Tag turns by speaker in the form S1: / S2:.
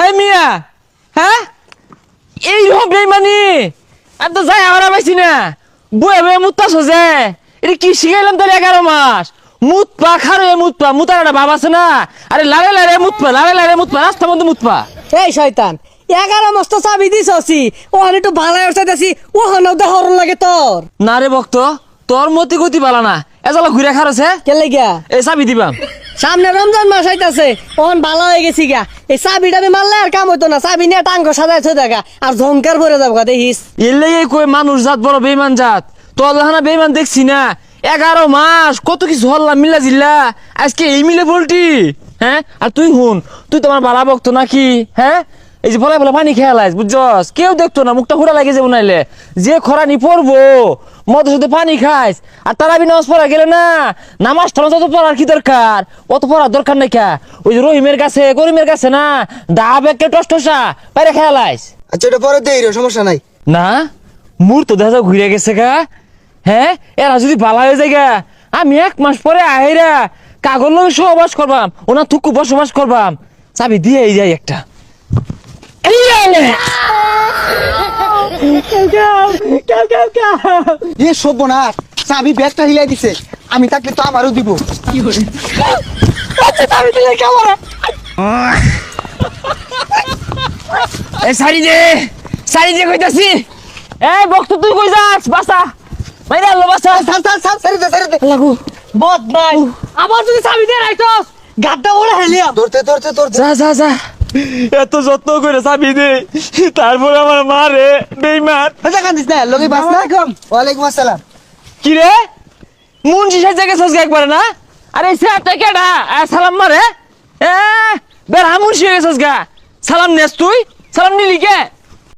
S1: এই মিয়া, হ্যাঁ এইরকম বেইমানি আর তো যাই আমরা পাইছি না। বয়ে বয়ে মুততা সোজে এটা কি শিখাইলাম তাহলে 11 মাস মুতপা খারে মুতপা মুতার একটা ভাব আছে না। আরে লারে লারে মুতপা রাস্তা বন্ধ মুতপা।
S2: এই শয়তান 11 মাস তো চাবি দিছছি ওখানে একটু ভালাই হইতাছি ওখানে হরণ লাগে তোর
S1: না রে ভক্ত, তোর মতি গতি বালা না এজালা ঘুরে খারছে
S2: কে লাগিয়া
S1: এই চাবি দিবাম।
S2: সামনে রমজান মাস আইতাছে ওখান ভালো হয়ে গেছি গা। এই চাবিটা মারলে আর কাম হইতো না, চাবি নিয়ে টাঙ্গ সাজাই থই দেখা আর ঝংকার ভরে যাবো গা দেখিস।
S1: এলে কই মানুষ জাত বড় বেইমান জাত, তোর লাহানা বেইমান দেখছি না। 11 মাস কত কিছু হল্লা মিল্লা জিল্লা, আজকে এই মিলে বলটি। হ্যাঁ আর তুই হুন, তুই তোমার বালা বকতো নাকি? হ্যাঁ এই যে বলা বলা পানি খেয়ালাইস বুঝছস, কেউ দেখতো না, মুখটা হুড়া লাগে যাবো নাইলে। যে খরানি পড়বো মদ সাথে পানি খাইস আর তারাবি নামাজ পড়া গেলে না, নামাজ টামাজ অত পড়ার কি দরকার, অত পড়ার দরকার নাই কা। ওই যে রহিমের কাছে করিমের কাছে না ডাব একে টস টসা বাইরে খেয়ালাইস।
S3: আচ্ছা এটা পরে দেই রে, সমস্যা নাই।
S1: না মুর তো দেখা যাও ঘুরে গেছে গা। হ্যাঁ এরা যদি বালা হয়ে যায় গা, আমি 1 মাস পরে আহেরা কাগজ লোক সহবাস করবাম, ওনা থুকু বসবাস করবাম। চাবি দিয়ে যাই একটা।
S3: এ সর্বনাশ, চাবি ব্যাগটা হিলাই দিছে। আমি থাকলে তো আমারও দিব।
S1: সারি দে কইতাছি। এই বক্ত তুই কই যাস? বাসা মাইরা আলো বাসা।
S3: ছাড় ছেড়ে দে।
S1: লাগু
S2: বদ নাই আবার যদি চাবি দিয়ে রাখছস গাড্ডা ওরে হেলিয়া
S3: ধরতে
S1: যা এত যত্ন করে চাবি দে, তারপরে আমার মা রে বেইমান।
S3: আচ্ছা কান্দিস না, লগে বাস না। ওয়ালাইকুম আসসালাম।
S1: কি রে মুন্সি সাজা গেছস একবারে না? আরে সেটা কেডা সালাম মারে? এ বের মুন্সি হয়ে গেছস গা, সালাম নেস তুই? সালাম নিলি কে?